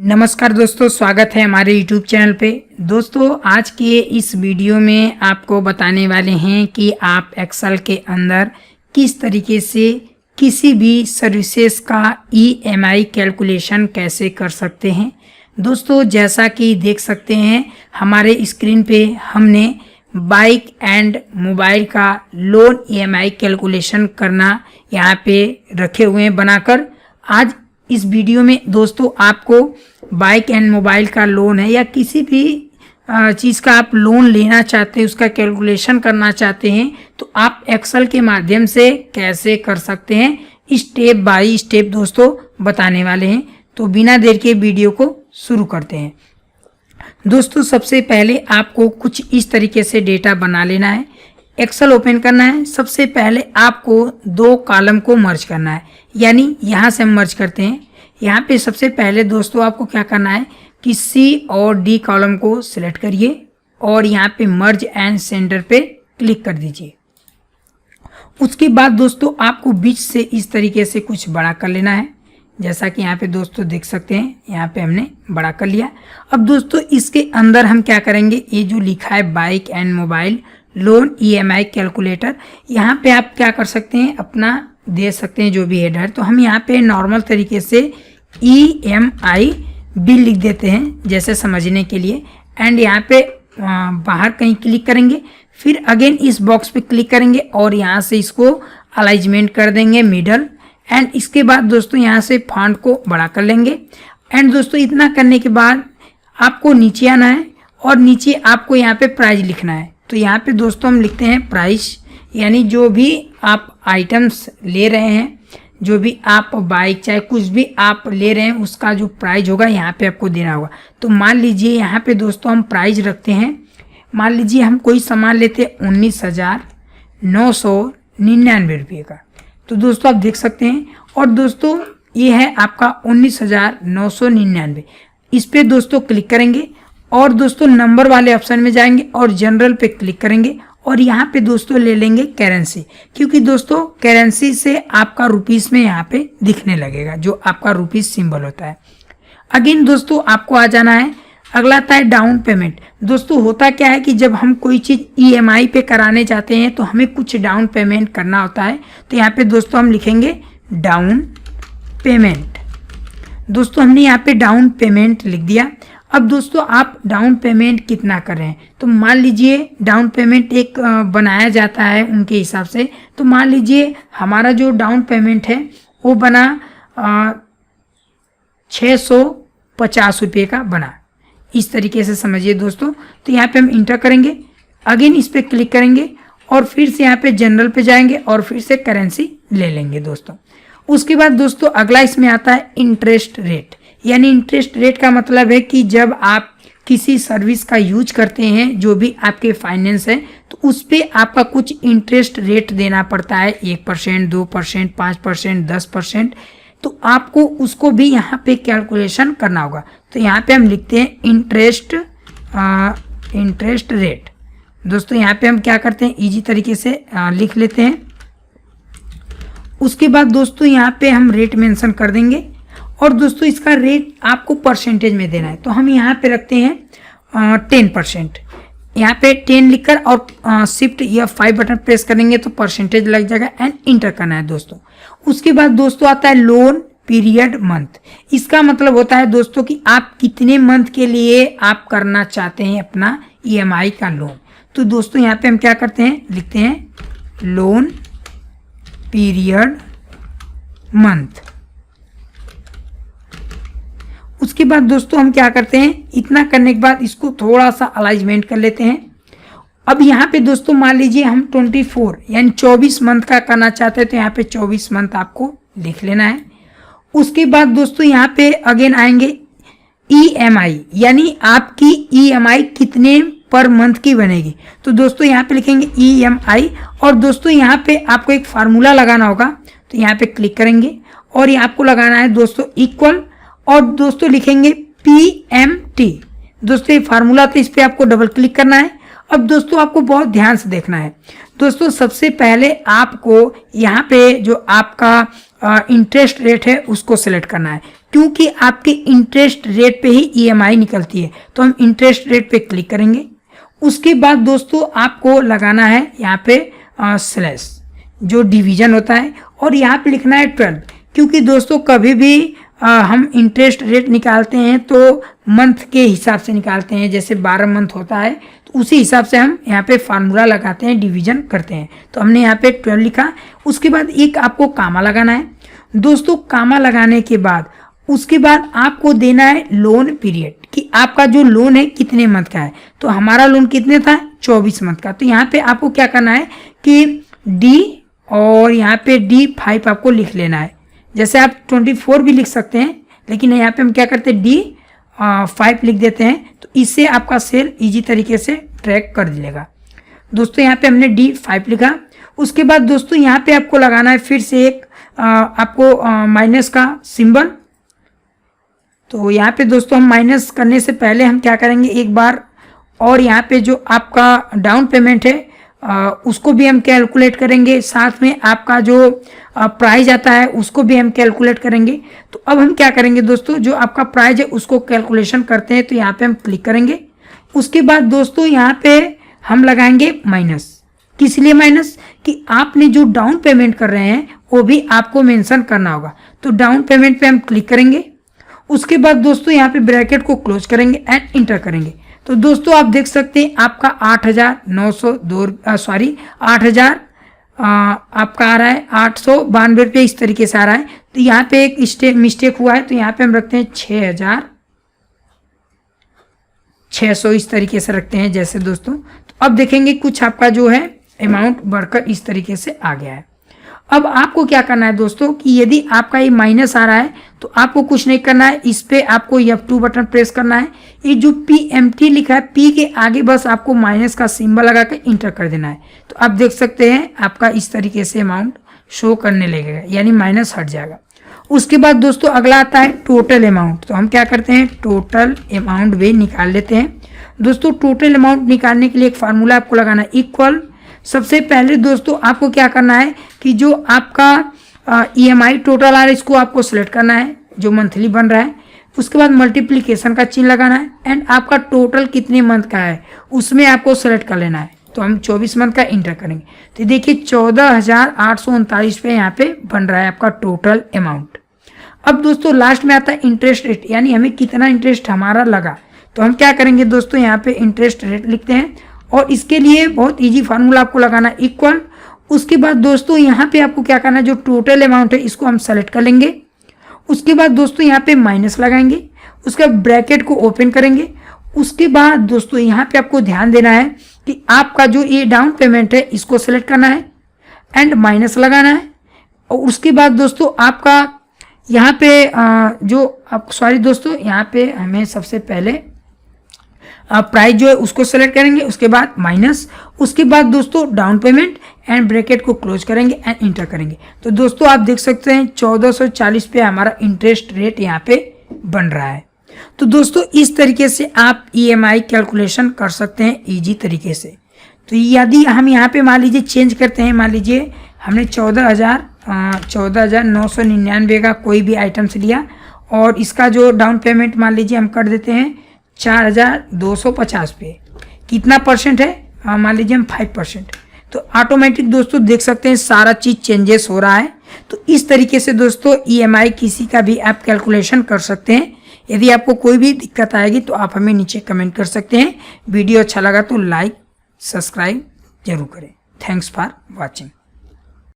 नमस्कार दोस्तों, स्वागत है हमारे YouTube चैनल पे। दोस्तों आज के इस वीडियो में आपको बताने वाले हैं कि आप एक्सेल के अंदर किस तरीके से किसी भी सर्विसेज का EMI कैलकुलेशन कैसे कर सकते हैं। दोस्तों जैसा कि देख सकते हैं हमारे स्क्रीन पे हमने बाइक एंड मोबाइल का लोन EMI कैलकुलेशन करना यहाँ पे रखे हुए हैं बनाकर। आज इस वीडियो में दोस्तों आपको बाइक एंड मोबाइल का लोन है या किसी भी चीज़ का आप लोन लेना चाहते हैं, उसका कैलकुलेशन करना चाहते हैं तो आप एक्सेल के माध्यम से कैसे कर सकते हैं, स्टेप बाय स्टेप दोस्तों बताने वाले हैं। तो बिना देर के वीडियो को शुरू करते हैं। दोस्तों सबसे पहले आपको कुछ इस तरीके से डेटा बना लेना है, एक्सेल ओपन करना है। सबसे पहले आपको दो कॉलम को मर्ज करना है, यानी यहाँ से हम मर्ज करते हैं। यहाँ पे सबसे पहले दोस्तों आपको क्या करना है कि C और D कॉलम को सिलेक्ट करिए और यहाँ पे मर्ज एंड सेंटर पे क्लिक कर दीजिए। उसके बाद दोस्तों आपको बीच से इस तरीके से कुछ बड़ा कर लेना है, जैसा कि यहाँ पे दोस्तों देख सकते हैं यहाँ पे हमने बड़ा कर लिया। अब दोस्तों इसके अंदर हम क्या करेंगे, ये जो लिखा है bike and mobile loan EMI calculator, यहाँ पे आप क्या कर सकते हैं, अपना दे सकते हैं जो भी हेडर। तो हम यहाँ पे नॉर्मल तरीके से EMI बिल लिख देते हैं जैसे समझने के लिए। एंड यहाँ पे बाहर कहीं क्लिक करेंगे, फिर अगेन इस बॉक्स पे क्लिक करेंगे और यहाँ से इसको अलाइजमेंट कर देंगे मिडल। एंड इसके बाद दोस्तों यहाँ से फॉन्ट को बड़ा कर लेंगे। एंड दोस्तों इतना करने के बाद आपको नीचे आना है और नीचे आपको यहाँ पे प्राइस लिखना है। तो यहाँ पे दोस्तों हम लिखते हैं प्राइस, यानी जो भी आप आइटम्स ले रहे हैं, जो भी आप बाइक चाहे कुछ भी आप ले रहे हैं उसका जो प्राइस होगा यहाँ पे आपको देना होगा। तो मान लीजिए यहाँ पे दोस्तों हम प्राइस रखते हैं, मान लीजिए हम कोई सामान लेते हैं 19,999 रुपये का। तो दोस्तों आप देख सकते हैं और दोस्तों ये है आपका 19,999। इस पर दोस्तों क्लिक करेंगे और दोस्तों नंबर वाले ऑप्शन में जाएंगे और जनरल पे क्लिक करेंगे और यहाँ पे दोस्तों ले लेंगे करेंसी, क्योंकि दोस्तों करेंसी से आपका रुपीस में यहाँ पे दिखने लगेगा जो आपका रुपीस सिंबल होता है। अगेन दोस्तों आपको आ जाना है, अगला आता है डाउन पेमेंट। दोस्तों होता क्या है कि जब हम कोई चीज़ EMI पे कराने जाते हैं तो हमें कुछ डाउन पेमेंट करना होता है। तो यहाँ पे दोस्तों हम लिखेंगे डाउन पेमेंट। दोस्तों हमने यहाँ पे डाउन पेमेंट लिख दिया। अब दोस्तों आप डाउन पेमेंट कितना कर रहे हैं, तो मान लीजिए डाउन पेमेंट एक बनाया जाता है उनके हिसाब से। तो मान लीजिए हमारा जो डाउन पेमेंट है वो बना 650 रुपये का बना, इस तरीके से समझिए दोस्तों। तो यहाँ पे हम इंटर करेंगे, अगेन इस पर क्लिक करेंगे और फिर से यहाँ पे जनरल पे जाएंगे और फिर से करेंसी ले लेंगे दोस्तों। उसके बाद दोस्तों अगला इसमें आता है इंटरेस्ट रेट, यानी इंटरेस्ट रेट का मतलब है कि जब आप किसी सर्विस का यूज करते हैं, जो भी आपके फाइनेंस है, तो उस पर आपका कुछ इंटरेस्ट रेट देना पड़ता है, 1%, 2%, 5%, 10%। तो आपको उसको भी यहाँ पे कैलकुलेशन करना होगा। तो यहाँ पे हम लिखते हैं इंटरेस्ट रेट। दोस्तों यहाँ पे हम क्या करते हैं, इजी तरीके से लिख लेते हैं। उसके बाद दोस्तों यहाँ पे हम रेट मेंशन कर देंगे और दोस्तों इसका रेट आपको परसेंटेज में देना है। तो हम यहाँ पे रखते हैं 10%। यहाँ पे 10 लिखकर और शिफ्ट या 5 बटन प्रेस करेंगे तो परसेंटेज लग जाएगा एंड इंटर करना है दोस्तों। उसके बाद दोस्तों आता है लोन पीरियड मंथ। इसका मतलब होता है दोस्तों कि आप कितने मंथ के लिए आप करना चाहते हैं अपना EMI का लोन। तो दोस्तों यहाँ पे हम क्या करते हैं, लिखते हैं लोन पीरियड मंथ। उसके बाद दोस्तों हम क्या करते हैं, इतना करने के बाद इसको थोड़ा सा अलाइजमेंट कर लेते हैं। अब यहाँ पे दोस्तों मान लीजिए हम 24 यानी 24 मंथ का करना चाहते हैं, तो यहाँ पे 24 मंथ आपको लिख लेना है। उसके बाद दोस्तों यहाँ पे अगेन आएंगे EMI, यानी आपकी EMI कितने पर मंथ की बनेगी। तो दोस्तों यहाँ पे लिखेंगे EMI और दोस्तों यहाँ पे आपको एक फार्मूला लगाना होगा। तो यहाँ पे क्लिक करेंगे और ये आपको लगाना है दोस्तों इक्वल और दोस्तों लिखेंगे PMT। दोस्तों ये फार्मूला, तो इस पर आपको डबल क्लिक करना है। अब दोस्तों आपको बहुत ध्यान से देखना है। दोस्तों सबसे पहले आपको यहाँ पे जो आपका इंटरेस्ट रेट है उसको सिलेक्ट करना है। क्योंकि आपके इंटरेस्ट रेट पे ही ईएमआई निकलती है। तो हम इंटरेस्ट रेट पे क्लिक करेंगे। उसके बाद दोस्तों आपको लगाना है यहाँ पे स्लैश जो डिवीजन होता है, और यहाँ पे लिखना है 12, क्योंकि दोस्तों कभी भी हम इंटरेस्ट रेट निकालते हैं तो मंथ के हिसाब से निकालते हैं। जैसे 12 मंथ होता है तो उसी हिसाब से हम यहाँ पे फार्मूला लगाते हैं, डिवीजन करते हैं। तो हमने यहाँ पे 12 लिखा। उसके बाद एक आपको कामा लगाना है दोस्तों। कामा लगाने के बाद उसके बाद आपको देना है लोन पीरियड, कि आपका जो लोन है कितने मंथ का है। तो हमारा लोन कितने था, 24 मंथ का। तो यहाँ पे आपको क्या करना है कि डी और यहाँ पे D5 आपको लिख लेना है। जैसे आप 24 भी लिख सकते हैं, लेकिन यहाँ पे हम क्या करते हैं D5 लिख देते हैं। तो इससे आपका सेल इजी तरीके से ट्रैक कर लेगा। दोस्तों यहाँ पे हमने D5 लिखा। उसके बाद दोस्तों यहाँ पे आपको लगाना है फिर से एक आपको माइनस का सिंबल। तो यहाँ पे दोस्तों हम माइनस करने से पहले हम क्या करेंगे एक बार, और यहाँ पे जो आपका डाउन पेमेंट है उसको भी हम कैलकुलेट करेंगे, साथ में आपका जो प्राइस आता है उसको भी हम कैलकुलेट करेंगे। तो अब हम क्या करेंगे दोस्तों, जो आपका प्राइस है उसको कैलकुलेशन करते हैं। तो यहाँ पे हम क्लिक करेंगे। उसके बाद दोस्तों यहाँ पे हम लगाएंगे माइनस। किस लिए माइनस, कि आपने जो डाउन पेमेंट कर रहे हैं वो भी आपको मेंशन करना होगा। तो डाउन पेमेंट पे हम क्लिक करेंगे। उसके बाद दोस्तों यहाँ पे ब्रैकेट को क्लोज करेंगे एंड इंटर करेंगे। तो दोस्तों आप देख सकते हैं आपका 8,000 आपका आ रहा है 892 रुपये, इस तरीके से आ रहा है। तो यहाँ पे एक मिस्टेक हुआ है, तो यहाँ पे हम रखते हैं 6,600, इस तरीके से रखते हैं जैसे दोस्तों। तो अब देखेंगे कुछ आपका जो है अमाउंट बढ़कर इस तरीके से आ गया है। अब आपको क्या करना है दोस्तों, कि यदि आपका ये माइनस आ रहा है तो आपको कुछ नहीं करना है, इस पे आपको F2 बटन प्रेस करना है। ये जो PMT लिखा है, P के आगे बस आपको माइनस का सिंबल लगा के इंटर कर देना है। तो आप देख सकते हैं आपका इस तरीके से अमाउंट शो करने लगेगा, यानी माइनस हट जाएगा। उसके बाद दोस्तों अगला आता है टोटल अमाउंट। तो हम क्या करते हैं, टोटल अमाउंट भी निकाल लेते हैं। दोस्तों टोटल अमाउंट निकालने के लिए एक फार्मूला आपको लगाना है, इक्वल। सबसे पहले दोस्तों आपको क्या करना है कि जो आपका EMI टोटल आ रहा है इसको आपको सिलेक्ट करना है, जो मंथली बन रहा है। उसके बाद मल्टीप्लिकेशन का चिन्ह लगाना है एंड आपका टोटल कितने मंथ का है उसमें आपको सेलेक्ट कर लेना है। तो हम 24 मंथ का इंटर करेंगे। तो देखिए 14,839 पे यहाँ पे बन रहा है आपका टोटल अमाउंट। अब दोस्तों लास्ट में आता है इंटरेस्ट रेट, यानी हमें कितना इंटरेस्ट हमारा लगा। तो हम क्या करेंगे दोस्तों, यहाँ पे इंटरेस्ट रेट लिखते हैं और इसके लिए बहुत इजी फार्मूला आपको लगाना इक्वल। उसके बाद दोस्तों यहाँ पे आपको क्या करना है, जो टोटल अमाउंट है इसको हम सेलेक्ट कर लेंगे। उसके बाद दोस्तों यहाँ पे माइनस लगाएंगे, उसके बाद ब्रैकेट को ओपन करेंगे। उसके बाद दोस्तों यहाँ पे आपको ध्यान देना है कि आपका जो ये डाउन पेमेंट है इसको सेलेक्ट करना है एंड माइनस लगाना है। और उसके बाद दोस्तों आपका यहाँ पे दोस्तों यहाँ पे हमें सबसे पहले प्राइस जो है उसको सेलेक्ट करेंगे, उसके बाद माइनस, उसके बाद दोस्तों डाउन पेमेंट एंड ब्रैकेट को क्लोज करेंगे एंड इंटर करेंगे। तो दोस्तों आप देख सकते हैं 1440 पे हमारा इंटरेस्ट रेट यहाँ पे बन रहा है। तो दोस्तों इस तरीके से आप EMI कैलकुलेशन कर सकते हैं इजी तरीके से। तो यदि हम यहाँ पे मान लीजिए चेंज करते हैं, मान लीजिए हमने 14,999 का कोई भी आइटम्स लिया और इसका जो डाउन पेमेंट मान लीजिए हम कर देते हैं 4,250 पे। कितना परसेंट है, मान लीजिए हम 5%। तो ऑटोमेटिक दोस्तों देख सकते हैं सारा चीज़ चेंजेस हो रहा है। तो इस तरीके से दोस्तों EMI किसी का भी आप कैलकुलेशन कर सकते हैं। यदि आपको कोई भी दिक्कत आएगी तो आप हमें नीचे कमेंट कर सकते हैं। वीडियो अच्छा लगा तो लाइक सब्सक्राइब जरूर करें। Thanks for watching.